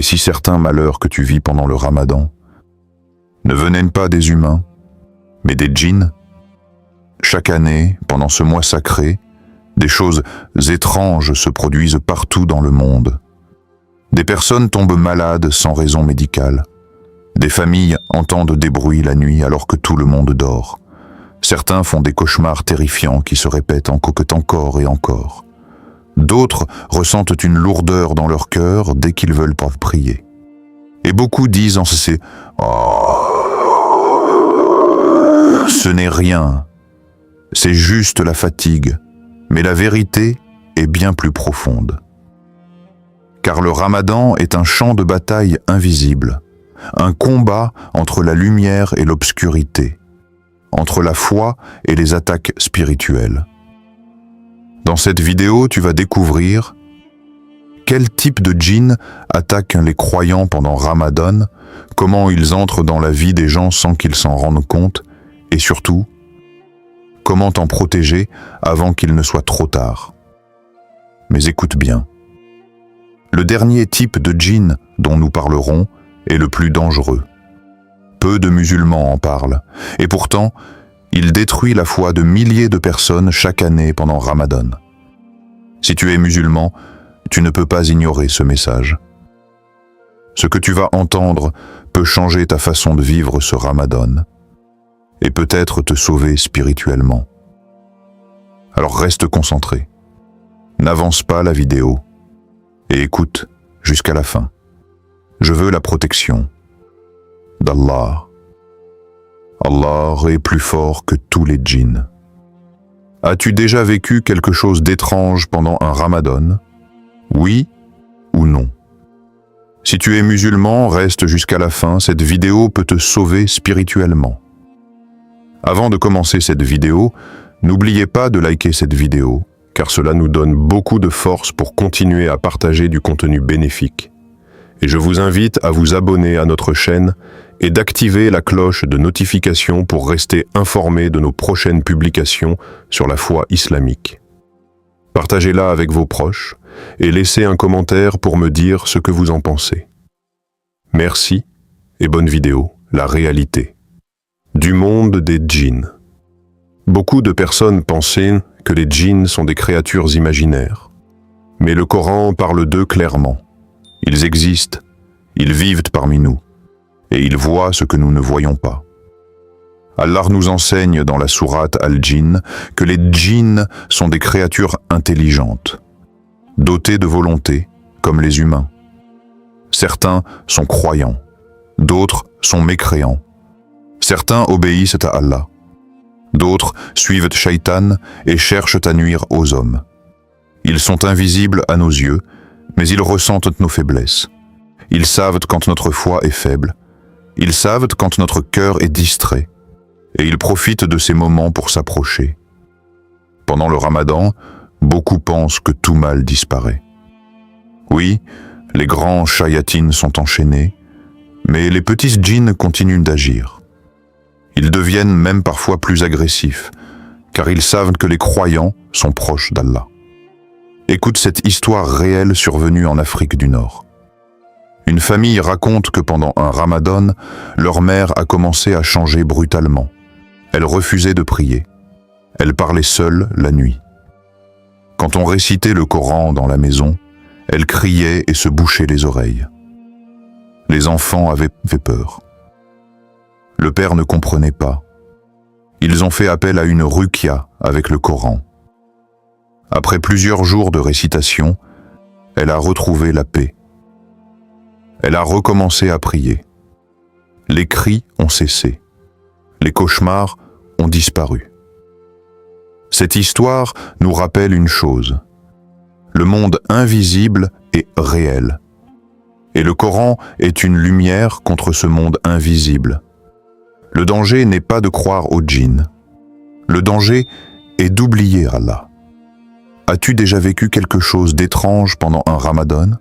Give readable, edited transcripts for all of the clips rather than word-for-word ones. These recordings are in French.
si certains malheurs que tu vis pendant le Ramadan ne venaient pas des humains, mais des djinns? Chaque année, pendant ce mois sacré, des choses étranges se produisent partout dans le monde. Des personnes tombent malades sans raison médicale. Des familles entendent des bruits la nuit alors que tout le monde dort. Certains font des cauchemars terrifiants qui se répètent encore et encore. D'autres ressentent une lourdeur dans leur cœur dès qu'ils veulent pas prier. Et beaucoup disent en cessant « Oh, ce n'est rien, c'est juste la fatigue ». Mais la vérité est bien plus profonde. Car le Ramadan est un champ de bataille invisible, un combat entre la lumière et l'obscurité, entre la foi et les attaques spirituelles. Dans cette vidéo, tu vas découvrir quel type de djinn attaque les croyants pendant Ramadan, comment ils entrent dans la vie des gens sans qu'ils s'en rendent compte, et surtout, comment t'en protéger avant qu'il ne soit trop tard. Mais écoute bien. Le dernier type de djinn dont nous parlerons est le plus dangereux. Peu de musulmans en parlent, et pourtant, il détruit la foi de milliers de personnes chaque année pendant Ramadan. Si tu es musulman, tu ne peux pas ignorer ce message. Ce que tu vas entendre peut changer ta façon de vivre ce Ramadan, et peut-être te sauver spirituellement. Alors reste concentré. N'avance pas la vidéo et écoute jusqu'à la fin. Je veux la protection d'Allah. Allah est plus fort que tous les djinns. As-tu déjà vécu quelque chose d'étrange pendant un Ramadan? Oui ou non? Si tu es musulman, reste jusqu'à la fin, cette vidéo peut te sauver spirituellement. Avant de commencer cette vidéo, n'oubliez pas de liker cette vidéo, car cela nous donne beaucoup de force pour continuer à partager du contenu bénéfique. Et je vous invite à vous abonner à notre chaîne et d'activer la cloche de notification pour rester informé de nos prochaines publications sur la foi islamique. Partagez-la avec vos proches et laissez un commentaire pour me dire ce que vous en pensez. Merci et bonne vidéo, la réalité. Du monde des djinns. Beaucoup de personnes pensaient que les djinns sont des créatures imaginaires. Mais le Coran parle d'eux clairement. Ils existent, ils vivent parmi nous, et ils voient ce que nous ne voyons pas. Allah nous enseigne dans la sourate Al-Jinn que les djinns sont des créatures intelligentes, dotées de volonté, comme les humains. Certains sont croyants, d'autres sont mécréants. Certains obéissent à Allah. D'autres suivent Shaitan et cherchent à nuire aux hommes. Ils sont invisibles à nos yeux, mais ils ressentent nos faiblesses. Ils savent quand notre foi est faible. Ils savent quand notre cœur est distrait. Et ils profitent de ces moments pour s'approcher. Pendant le Ramadan, beaucoup pensent que tout mal disparaît. Oui, les grands shayatines sont enchaînés, mais les petits djinns continuent d'agir. Ils deviennent même parfois plus agressifs, car ils savent que les croyants sont proches d'Allah. Écoute cette histoire réelle survenue en Afrique du Nord. Une famille raconte que pendant un Ramadan, leur mère a commencé à changer brutalement. Elle refusait de prier. Elle parlait seule la nuit. Quand on récitait le Coran dans la maison, elle criait et se bouchait les oreilles. Les enfants avaient peur. Le père ne comprenait pas. Ils ont fait appel à une ruqya avec le Coran. Après plusieurs jours de récitation, elle a retrouvé la paix. Elle a recommencé à prier. Les cris ont cessé. Les cauchemars ont disparu. Cette histoire nous rappelle une chose. Le monde invisible est réel. Et le Coran est une lumière contre ce monde invisible. Le danger n'est pas de croire aux djinns. Le danger est d'oublier Allah. As-tu déjà vécu quelque chose d'étrange pendant un Ramadan?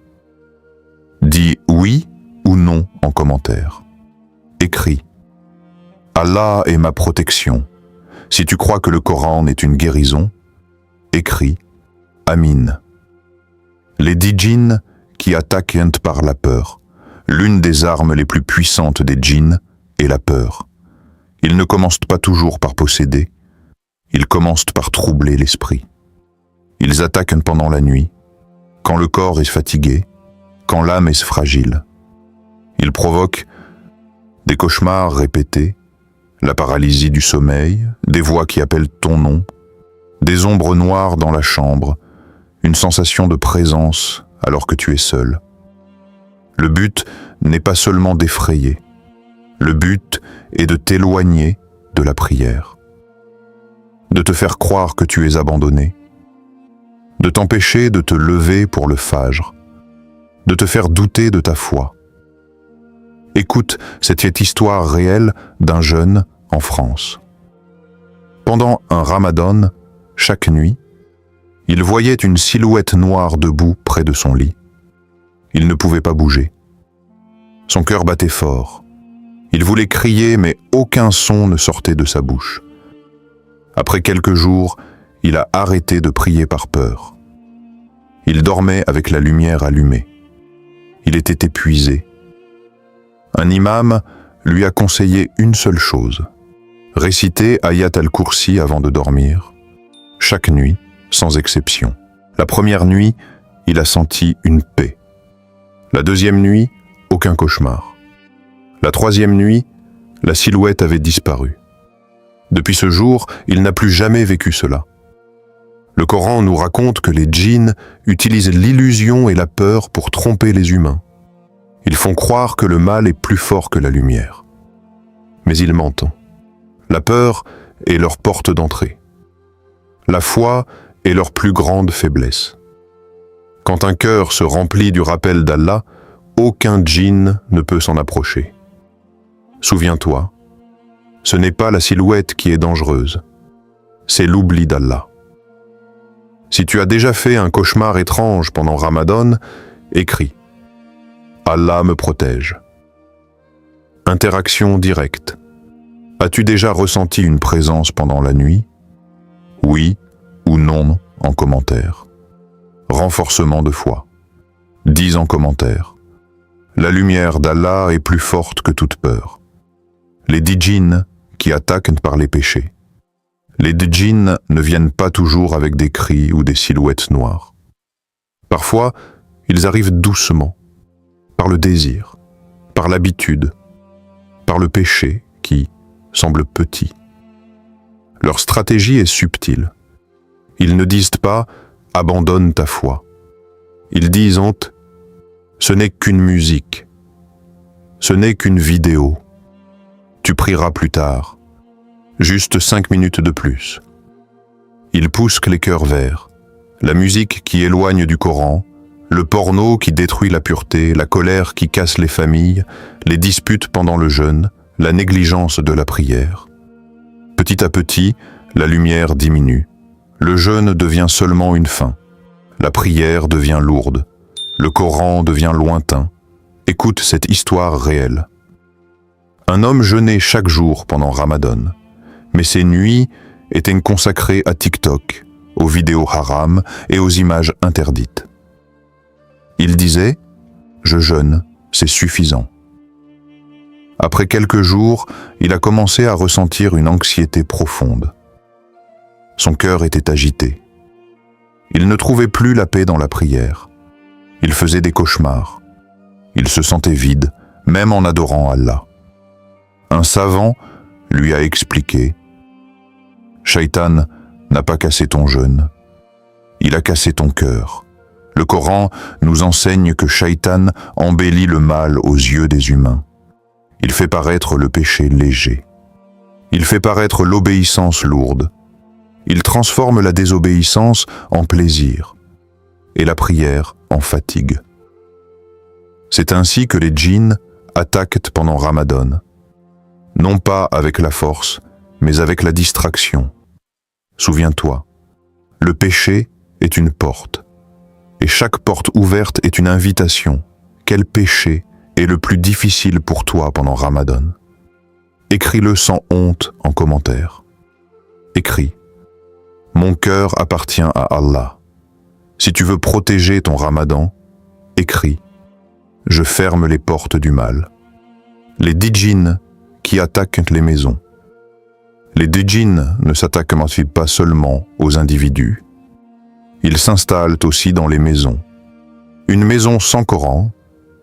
Dis oui ou non en commentaire. Écris. Allah est ma protection. Si tu crois que le Coran est une guérison, écris Amin. Les dix djinns qui attaquent par la peur, L'une des armes les plus puissantes des djinns est la peur. Ils ne commencent pas toujours par posséder, ils commencent par troubler l'esprit. Ils attaquent pendant la nuit, quand le corps est fatigué, quand l'âme est fragile. Ils provoquent des cauchemars répétés, la paralysie du sommeil, des voix qui appellent ton nom, des ombres noires dans la chambre, une sensation de présence alors que tu es seul. Le but n'est pas seulement d'effrayer, le but est de t'éloigner de la prière, de te faire croire que tu es abandonné, de t'empêcher de te lever pour le fajr, de te faire douter de ta foi. Écoute cette histoire réelle d'un jeune en France. Pendant un ramadan, chaque nuit, il voyait une silhouette noire debout près de son lit. Il ne pouvait pas bouger. Son cœur battait fort. Il voulait crier, mais aucun son ne sortait de sa bouche. Après quelques jours, il a arrêté de prier par peur. Il dormait avec la lumière allumée. Il était épuisé. Un imam lui a conseillé une seule chose, réciter Ayat al-Kursi avant de dormir, chaque nuit, sans exception. La première nuit, il a senti une paix. La deuxième nuit, aucun cauchemar. La troisième nuit, la silhouette avait disparu. Depuis ce jour, il n'a plus jamais vécu cela. Le Coran nous raconte que les djinns utilisent l'illusion et la peur pour tromper les humains. Ils font croire que le mal est plus fort que la lumière. Mais ils mentent. La peur est leur porte d'entrée. La foi est leur plus grande faiblesse. Quand un cœur se remplit du rappel d'Allah, aucun djinn ne peut s'en approcher. Souviens-toi, ce n'est pas la silhouette qui est dangereuse, c'est l'oubli d'Allah. Si tu as déjà fait un cauchemar étrange pendant Ramadan, écris « Allah me protège ». Interaction directe. As-tu déjà ressenti une présence pendant la nuit? Oui ou non en commentaire. Renforcement de foi. Dis en commentaire. La lumière d'Allah est plus forte que toute peur. Les djinns qui attaquent par les péchés. Les djinns ne viennent pas toujours avec des cris ou des silhouettes noires. Parfois, ils arrivent doucement, par le désir, par l'habitude, par le péché qui semble petit. Leur stratégie est subtile. Ils ne disent pas « abandonne ta foi ». Ils disent « ce n'est qu'une musique, ce n'est qu'une vidéo, tu prieras plus tard, juste 5 minutes de plus ». Ils poussent les cœurs vers la musique qui éloigne du Coran, le porno qui détruit la pureté, la colère qui casse les familles, les disputes pendant le jeûne, la négligence de la prière. Petit à petit, la lumière diminue. Le jeûne devient seulement une fin. La prière devient lourde. Le Coran devient lointain. Écoute cette histoire réelle. Un homme jeûnait chaque jour pendant Ramadan, mais ses nuits étaient consacrées à TikTok, aux vidéos haram et aux images interdites. Il disait « Je jeûne, c'est suffisant ». Après quelques jours, il a commencé à ressentir une anxiété profonde. Son cœur était agité. Il ne trouvait plus la paix dans la prière. Il faisait des cauchemars. Il se sentait vide, même en adorant Allah. Un savant lui a expliqué « Shaitan n'a pas cassé ton jeûne, il a cassé ton cœur. Le Coran nous enseigne que Shaitan embellit le mal aux yeux des humains. Il fait paraître le péché léger. Il fait paraître l'obéissance lourde. Il transforme la désobéissance en plaisir et la prière en fatigue. C'est ainsi que les djinns attaquent pendant Ramadan, non pas avec la force, mais avec la distraction. Souviens-toi, le péché est une porte, et chaque porte ouverte est une invitation. Quel péché est le plus difficile pour toi pendant Ramadan? Écris-le sans honte en commentaire. Écris « Mon cœur appartient à Allah ». Si tu veux protéger ton Ramadan, écris je ferme les portes du mal. Les 10 djinns qui attaquent les maisons. Les 10 djinns ne s'attaquent pas seulement aux individus. Ils s'installent aussi dans les maisons. Une maison sans Coran,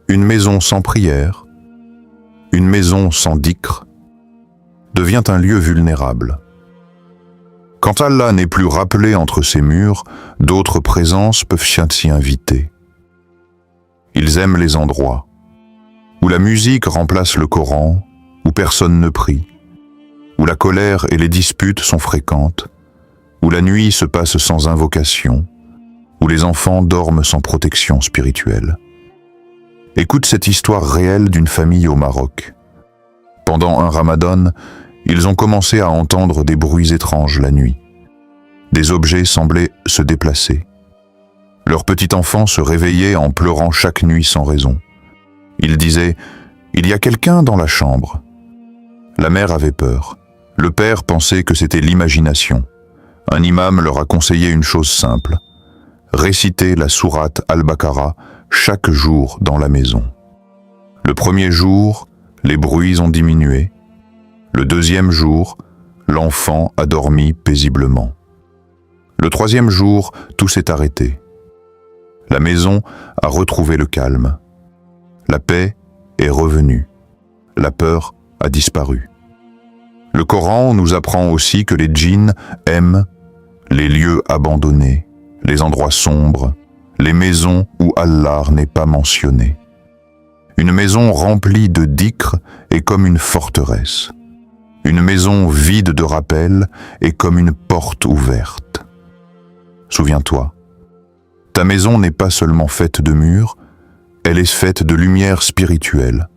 une maison sans prière, une maison sans dhikr, devient un lieu vulnérable. Quand Allah n'est plus rappelé entre ses murs, d'autres présences peuvent s'y inviter. Ils aiment les endroits où la musique remplace le Coran, où personne ne prie, où la colère et les disputes sont fréquentes, où la nuit se passe sans invocation, où les enfants dorment sans protection spirituelle. Écoute cette histoire réelle d'une famille au Maroc. Pendant un ramadan, ils ont commencé à entendre des bruits étranges la nuit. Des objets semblaient se déplacer. Leur petit enfant se réveillait en pleurant chaque nuit sans raison. Il disait « Il y a quelqu'un dans la chambre ». La mère avait peur. Le père pensait que c'était l'imagination. Un imam leur a conseillé une chose simple. Réciter la sourate Al-Baqarah chaque jour dans la maison. Le premier jour, les bruits ont diminué. Le deuxième jour, l'enfant a dormi paisiblement. Le troisième jour, tout s'est arrêté. La maison a retrouvé le calme. La paix est revenue. La peur a disparu. Le Coran nous apprend aussi que les djinns aiment les lieux abandonnés, les endroits sombres, les maisons où Allah n'est pas mentionné. Une maison remplie de dhikr est comme une forteresse. Une maison vide de rappel est comme une porte ouverte. Souviens-toi, ta maison n'est pas seulement faite de murs, elle est faite de lumière spirituelle.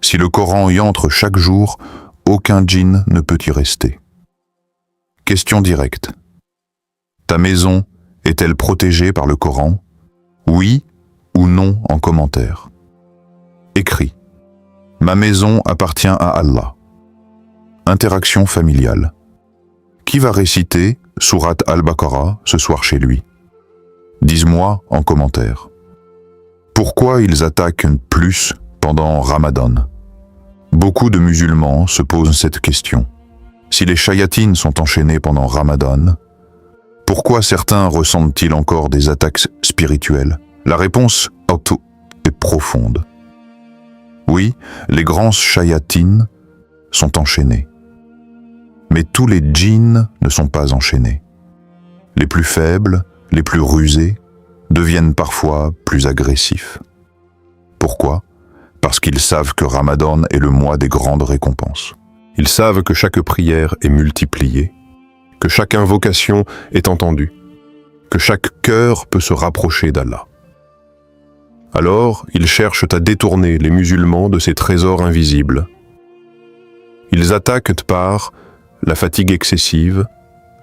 Si le Coran y entre chaque jour, aucun djinn ne peut y rester. Question directe. Ta maison est-elle protégée par le Coran? Oui ou non en commentaire. Écris. Ma maison appartient à Allah. Interaction familiale. Qui va réciter sourate Al-Baqarah ce soir chez lui? Dis-moi en commentaire. Pourquoi ils attaquent plus pendant Ramadan? Beaucoup de musulmans se posent cette question. Si les shayatines sont enchaînés pendant Ramadan, pourquoi certains ressentent-ils encore des attaques spirituelles? La réponse est profonde. Oui, les grands shayatines sont enchaînés. Mais tous les djinns ne sont pas enchaînés. Les plus faibles, les plus rusés, deviennent parfois plus agressifs. Pourquoi? Parce qu'ils savent que Ramadan est le mois des grandes récompenses. Ils savent que chaque prière est multipliée, que chaque invocation est entendue, que chaque cœur peut se rapprocher d'Allah. Alors, ils cherchent à détourner les musulmans de ces trésors invisibles. Ils attaquent par la fatigue excessive,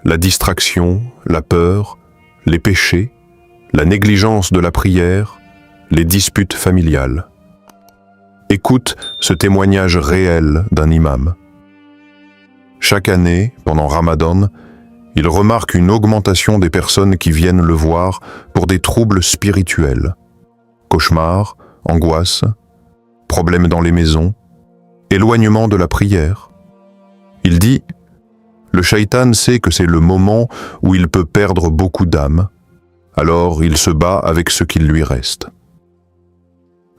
la distraction, la peur, les péchés, la négligence de la prière, les disputes familiales. Écoute ce témoignage réel d'un imam. Chaque année, pendant Ramadan, il remarque une augmentation des personnes qui viennent le voir pour des troubles spirituels, cauchemars, angoisses, problèmes dans les maisons, éloignement de la prière. Il dit « Le shaitan sait que c'est le moment où il peut perdre beaucoup d'âmes, alors il se bat avec ce qu'il lui reste. »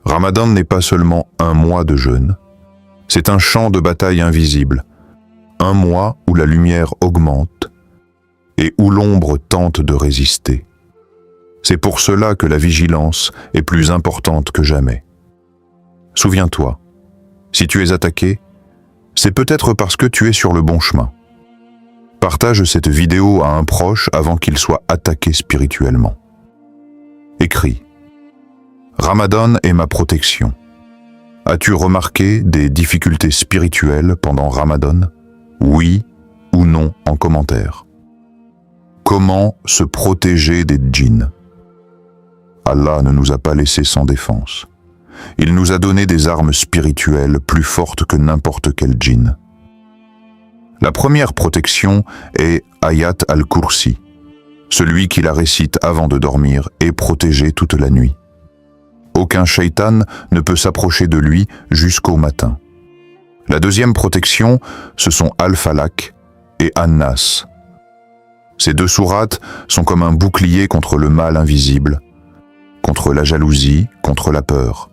Ramadan n'est pas seulement un mois de jeûne, c'est un champ de bataille invisible, un mois où la lumière augmente et où l'ombre tente de résister. C'est pour cela que la vigilance est plus importante que jamais. Souviens-toi, si tu es attaqué, c'est peut-être parce que tu es sur le bon chemin. Partage cette vidéo à un proche avant qu'il soit attaqué spirituellement. Écris. Ramadan est ma protection. As-tu remarqué des difficultés spirituelles pendant Ramadan? Oui ou non en commentaire. Comment se protéger des djinns? Allah ne nous a pas laissés sans défense. Il nous a donné des armes spirituelles plus fortes que n'importe quel djinn. La première protection est Ayat al-Kursi. Celui qui la récite avant de dormir est protégé toute la nuit. Aucun shaitan ne peut s'approcher de lui jusqu'au matin. La deuxième protection, ce sont Al-Falaq et An-Nas. Ces deux sourates sont comme un bouclier contre le mal invisible, contre la jalousie, contre la peur,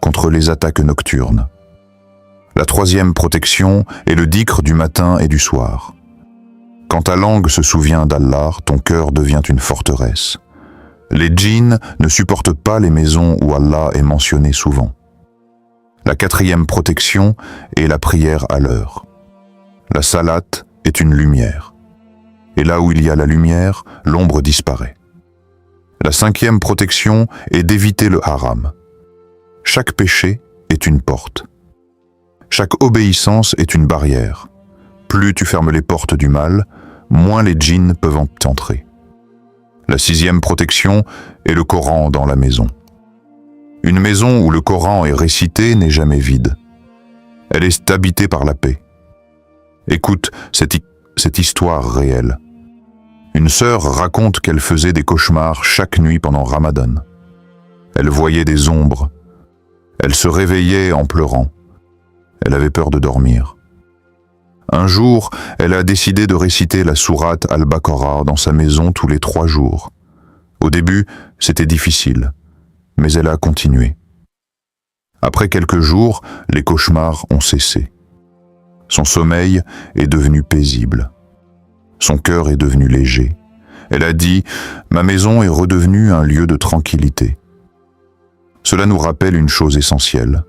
contre les attaques nocturnes. La troisième protection est le dhikr du matin et du soir. Quand ta langue se souvient d'Allah, ton cœur devient une forteresse. Les djinns ne supportent pas les maisons où Allah est mentionné souvent. La quatrième protection est la prière à l'heure. La salate est une lumière. Et là où il y a la lumière, l'ombre disparaît. La cinquième protection est d'éviter le haram. Chaque péché est une porte. Chaque obéissance est une barrière. Plus tu fermes les portes du mal, moins les djinns peuvent en entrer. La sixième protection est le Coran dans la maison. Une maison où le Coran est récité n'est jamais vide. Elle est habitée par la paix. Écoute cette histoire réelle. Une sœur raconte qu'elle faisait des cauchemars chaque nuit pendant Ramadan. Elle voyait des ombres. Elle se réveillait en pleurant. Elle avait peur de dormir. Un jour, elle a décidé de réciter la sourate Al-Baqarah dans sa maison tous les 3 jours. Au début, c'était difficile, mais elle a continué. Après quelques jours, les cauchemars ont cessé. Son sommeil est devenu paisible. Son cœur est devenu léger. Elle a dit « Ma maison est redevenue un lieu de tranquillité ». Cela nous rappelle une chose essentielle.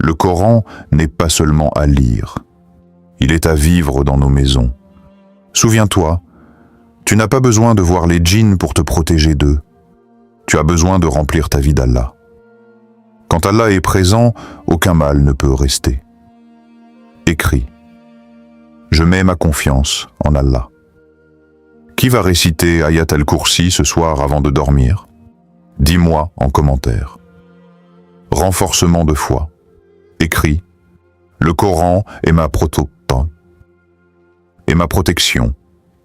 Le Coran n'est pas seulement à lire. Il est à vivre dans nos maisons. Souviens-toi, tu n'as pas besoin de voir les djinns pour te protéger d'eux. Tu as besoin de remplir ta vie d'Allah. Quand Allah est présent, aucun mal ne peut rester. Écris. Je mets ma confiance en Allah. Qui va réciter Ayat al-Kursi ce soir avant de dormir? Dis-moi en commentaire. Renforcement de foi. Écris. Le Coran est ma protection.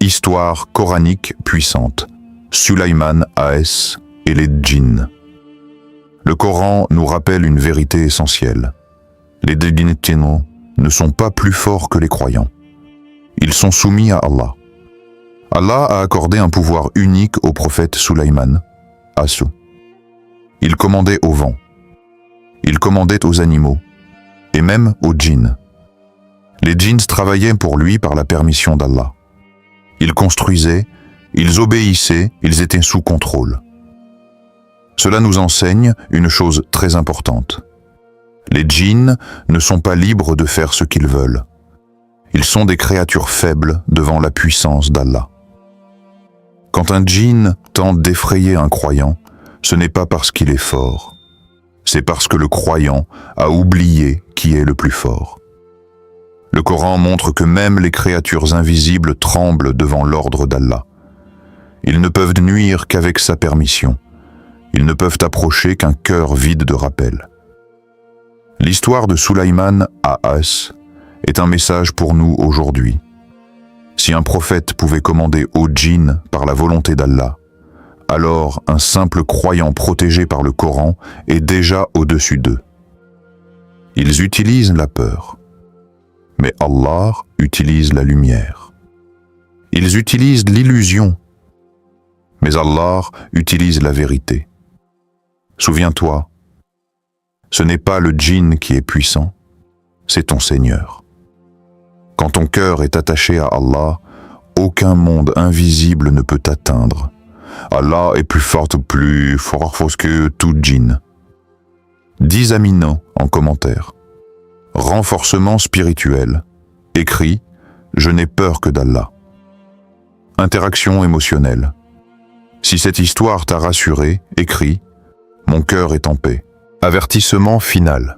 Histoire coranique puissante. Sulaiman A.S. et les djinns. Le Coran nous rappelle une vérité essentielle. Les djinns ne sont pas plus forts que les croyants. Ils sont soumis à Allah. Allah a accordé un pouvoir unique au prophète Sulaiman, Assu. Il commandait au vent. Il commandait aux animaux, et même aux djinns. Les djinns travaillaient pour lui par la permission d'Allah. Ils construisaient, ils obéissaient, ils étaient sous contrôle. Cela nous enseigne une chose très importante. Les djinns ne sont pas libres de faire ce qu'ils veulent. Ils sont des créatures faibles devant la puissance d'Allah. Quand un djinn tente d'effrayer un croyant, ce n'est pas parce qu'il est fort. C'est parce que le croyant a oublié qui est le plus fort. Le Coran montre que même les créatures invisibles tremblent devant l'ordre d'Allah. Ils ne peuvent nuire qu'avec sa permission. Ils ne peuvent approcher qu'un cœur vide de rappel. L'histoire de Sulaiman A.S. est un message pour nous aujourd'hui. Si un prophète pouvait commander aux djinns par la volonté d'Allah, alors un simple croyant protégé par le Coran est déjà au-dessus d'eux. Ils utilisent la peur, mais Allah utilise la lumière. Ils utilisent l'illusion, mais Allah utilise la vérité. Souviens-toi, ce n'est pas le djinn qui est puissant, c'est ton Seigneur. Quand ton cœur est attaché à Allah, aucun monde invisible ne peut t'atteindre. Allah est plus fort que tout djinn. 10 aminos en commentaire. Renforcement spirituel. Écrit « Je n'ai peur que d'Allah ». Interaction émotionnelle. Si cette histoire t'a rassuré, écris « Mon cœur est en paix ». Avertissement final.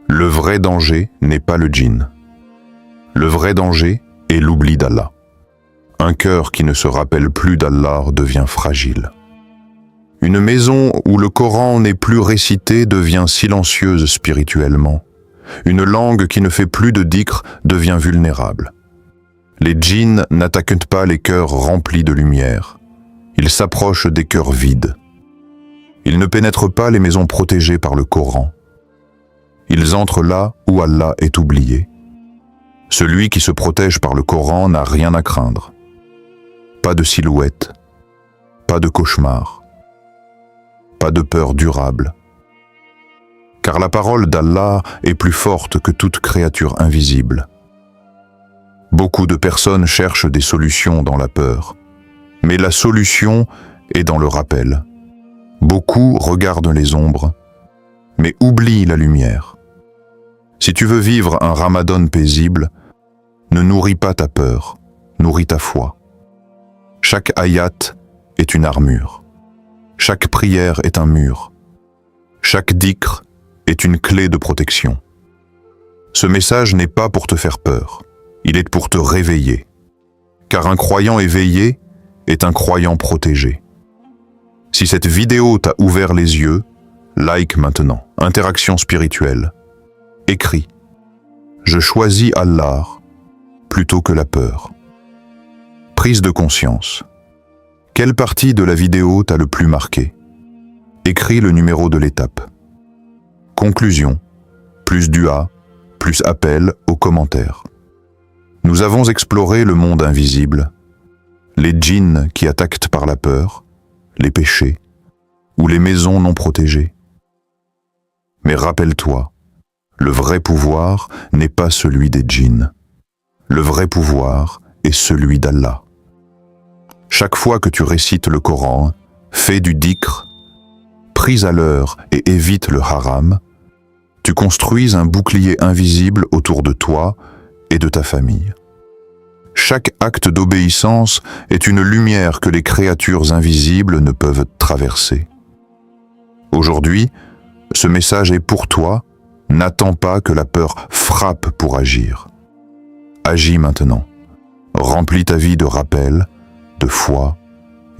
Le vrai danger n'est pas le djinn. Le vrai danger est l'oubli d'Allah. Un cœur qui ne se rappelle plus d'Allah devient fragile. Une maison où le Coran n'est plus récité devient silencieuse spirituellement. Une langue qui ne fait plus de dhikr devient vulnérable. Les djinns n'attaquent pas les cœurs remplis de lumière. Ils s'approchent des cœurs vides. Ils ne pénètrent pas les maisons protégées par le Coran. Ils entrent là où Allah est oublié. Celui qui se protège par le Coran n'a rien à craindre. Pas de silhouette, pas de cauchemar, pas de peur durable. Car la parole d'Allah est plus forte que toute créature invisible. Beaucoup de personnes cherchent des solutions dans la peur, mais la solution est dans le rappel. Beaucoup regardent les ombres, mais oublient la lumière. Si tu veux vivre un ramadan paisible, ne nourris pas ta peur, nourris ta foi. Chaque ayat est une armure. Chaque prière est un mur. Chaque dhikr est une clé de protection. Ce message n'est pas pour te faire peur, il est pour te réveiller. Car un croyant éveillé est un croyant protégé. Si cette vidéo t'a ouvert les yeux, like maintenant. Interaction spirituelle. Écris. Je choisis Allah plutôt que la peur. Prise de conscience. Quelle partie de la vidéo t'a le plus marqué? Écris le numéro de l'étape. Conclusion. Plus dua, plus appel aux commentaires. Nous avons exploré le monde invisible, les djinns qui attaquent par la peur, les péchés ou les maisons non protégées. Mais rappelle-toi, le vrai pouvoir n'est pas celui des djinns. Le vrai pouvoir est celui d'Allah. Chaque fois que tu récites le Coran, fais du dhikr, prie à l'heure et évite le haram, tu construis un bouclier invisible autour de toi et de ta famille. Chaque acte d'obéissance est une lumière que les créatures invisibles ne peuvent traverser. Aujourd'hui, ce message est pour toi. N'attends pas que la peur frappe pour agir. Agis maintenant. Remplis ta vie de rappel, de foi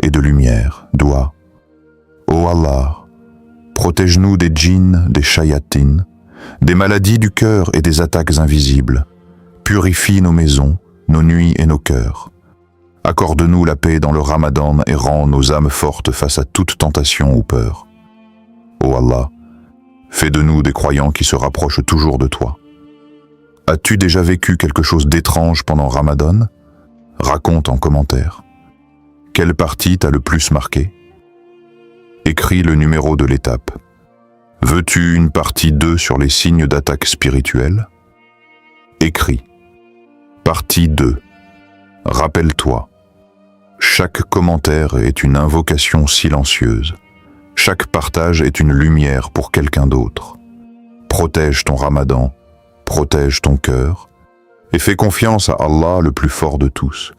et de lumière. Doua. Ô Allah, protège-nous des djinns, des shayatines, des maladies du cœur et des attaques invisibles. Purifie nos maisons, nos nuits et nos cœurs. Accorde-nous la paix dans le Ramadan et rends nos âmes fortes face à toute tentation ou peur. Ô Allah, fais de nous des croyants qui se rapprochent toujours de toi. As-tu déjà vécu quelque chose d'étrange pendant Ramadan? Raconte en commentaire. Quelle partie t'a le plus marqué? Écris le numéro de l'étape. Veux-tu une partie 2 sur les signes d'attaque spirituelle? Écris. Partie 2. Rappelle-toi. Chaque commentaire est une invocation silencieuse. Chaque partage est une lumière pour quelqu'un d'autre. Protège ton Ramadan, protège ton cœur et fais confiance à Allah le plus fort de tous.